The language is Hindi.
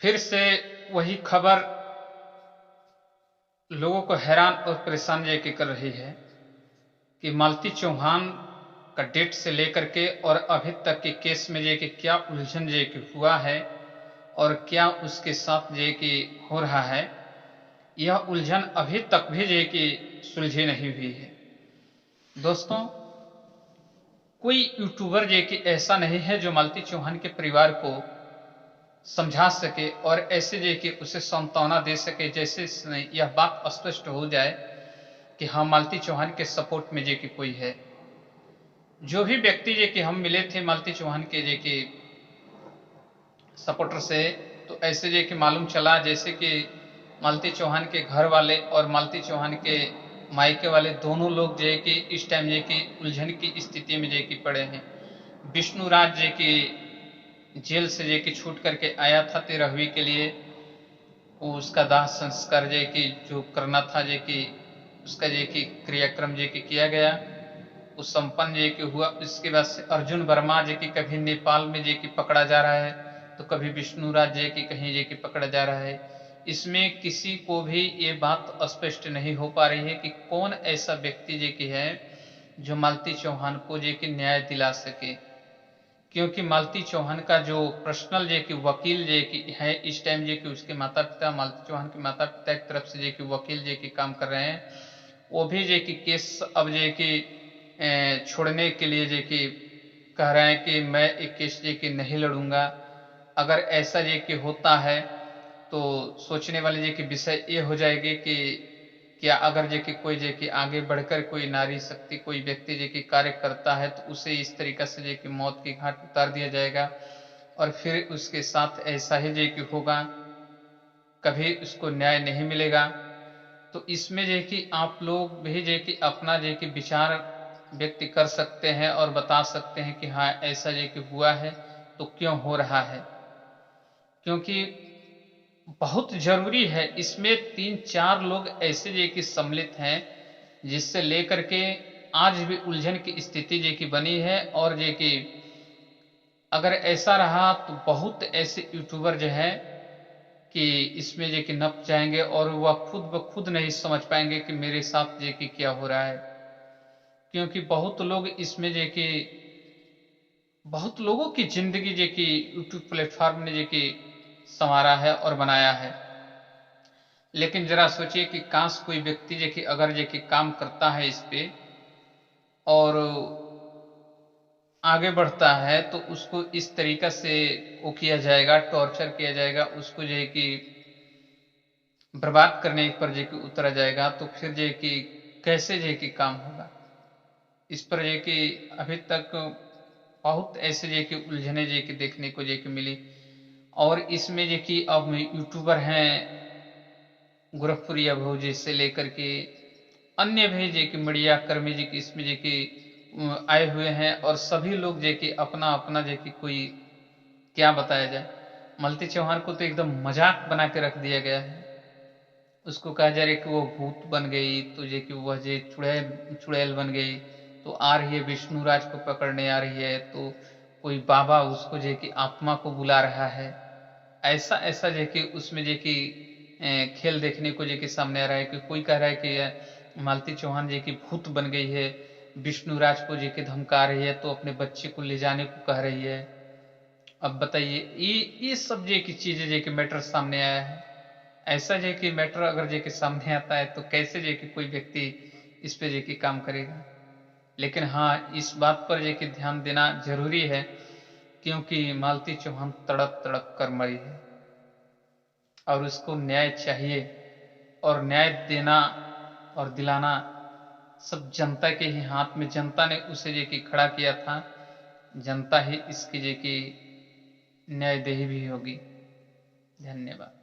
फिर से वही खबर लोगों को हैरान और परेशान ये कर रही है कि मालती चौहान का डेट से लेकर के और अभी तक के केस में ये कि क्या उलझन ये कि हुआ है और क्या उसके साथ ये कि हो रहा है, यह उलझन अभी तक भी ये कि सुलझी नहीं हुई है। दोस्तों, कोई यूट्यूबर ये कि ऐसा नहीं है जो मालती चौहान के परिवार को समझा सके और ऐसे जे कि उसे सांत्वना दे सके जैसे यह बात स्पष्ट हो जाए कि हाँ, मालती चौहान के सपोर्ट में जे कि कोई है। जो भी व्यक्ति जे कि हम मिले थे मालती चौहान के जे कि सपोर्टर से, तो ऐसे जे कि मालूम चला जैसे कि मालती चौहान के घर वाले और मालती चौहान के मायके वाले दोनों लोग जे कि इस टाइम जे कि उलझन की स्थिति में जे कि पड़े हैं। विष्णु राज जे कि जेल से जे कि छूट करके आया था 13वीं के लिए, वो उसका दाह संस्कार जे कि जो करना था जे कि उसका जे कि क्रियाक्रम जे कि किया गया, वो संपन्न जे कि हुआ। इसके बाद से अर्जुन वर्मा जे कि कभी नेपाल में जे कि पकड़ा जा रहा है तो कभी विष्णुराज जे कि कहीं जे कि पकड़ा जा रहा है। इसमें किसी को भी ये बात स्पष्ट नहीं हो पा रही है कि कौन ऐसा व्यक्ति जे कि है जो मालती चौहान को जे कि न्याय दिला सके, क्योंकि मालती चौहान का जो पर्सनल जे कि वकील जे कि है इस टाइम जे कि उसके माता पिता, मालती चौहान के माता पिता की तरफ से जे कि वकील जे कि काम कर रहे हैं, वो भी जे कि केस अब जे कि छोड़ने के लिए जे कि कह रहे हैं कि मैं एक केस जे कि नहीं लड़ूंगा। अगर ऐसा जे कि होता है तो सोचने वाले जे कि विषय ये हो जाएगी कि क्या अगर जे कि कोई जे कि आगे बढ़कर कोई नारी शक्ति कोई व्यक्ति जे कि कार्य करता है तो उसे इस तरीका से जे कि मौत की घाट उतार दिया जाएगा और फिर उसके साथ ऐसा ही जे कि होगा, कभी उसको न्याय नहीं मिलेगा। तो इसमें जे कि आप लोग भी जे कि अपना जे कि विचार व्यक्त कर सकते हैं और बता सकते हैं कि हाँ, ऐसा जे कि हुआ है तो क्यों हो रहा है, क्योंकि बहुत जरूरी है। इसमें 3-4 लोग ऐसे जे कि सम्मिलित हैं जिससे लेकर के आज भी उलझन की स्थिति जे कि बनी है। और जे कि अगर ऐसा रहा तो बहुत ऐसे यूट्यूबर जो है कि इसमें जे कि नप जाएंगे और वह खुद ब खुद नहीं समझ पाएंगे कि मेरे साथ जे कि क्या हो रहा है, क्योंकि बहुत लोग इसमें जे कि बहुत लोगों की जिंदगी जे कि यूट्यूब प्लेटफॉर्म ने जे कि संवारा है और बनाया है। लेकिन जरा सोचिए कि काश कोई व्यक्ति जे कि अगर जे कि काम करता है इस पे और आगे बढ़ता है तो उसको इस तरीका से वो किया जाएगा, टॉर्चर किया जाएगा, उसको जो है कि बर्बाद करने पर जो कि उतरा जाएगा, तो फिर जो है कि कैसे जो है कि काम होगा। इस पर जो है कि अभी तक बहुत ऐसे जो है कि उलझने जो है कि देखने को जो है कि मिली। और इसमें जो कि अब यूट्यूबर हैं गोरखपुरिया भौजी से लेकर के अन्य भी जे कि मीडिया कर्मी जी की इसमें जे कि आए हुए हैं और सभी लोग जे कि अपना अपना जे कि कोई क्या बताया जाए, मालती चौहान को तो एकदम मजाक बना के रख दिया गया है। उसको कहा जा रहा है कि वो भूत बन गई तो जे कि वह जे चुड़ैल चुड़ैल बन गई तो आ रही है विष्णु राज को पकड़ने आ रही है, तो कोई बाबा उसको जे कि आत्मा को बुला रहा है। ऐसा ऐसा जे कि उसमें जे कि खेल देखने को जे कि सामने आ रहा है कि कोई कह रहा है कि मालती चौहान जे कि भूत बन गई है, विष्णुराज को जे कि धमका रही है तो अपने बच्चे को ले जाने को कह रही है। अब बताइए, ये सब जे की चीजें जे कि मैटर सामने आया है। ऐसा जे कि मैटर अगर जे कि सामने आता है तो कैसे जे कि कोई व्यक्ति इस पे जे कि काम करेगा। लेकिन हाँ, इस बात पर जे कि ध्यान देना जरूरी है क्योंकि मालती चौहान तड़प तड़प कर मरी है और उसको न्याय चाहिए। और न्याय देना और दिलाना सब जनता के ही हाथ में, जनता ने उसे जे कि खड़ा किया था, जनता ही इसकी जे कि न्यायदेही भी होगी। धन्यवाद।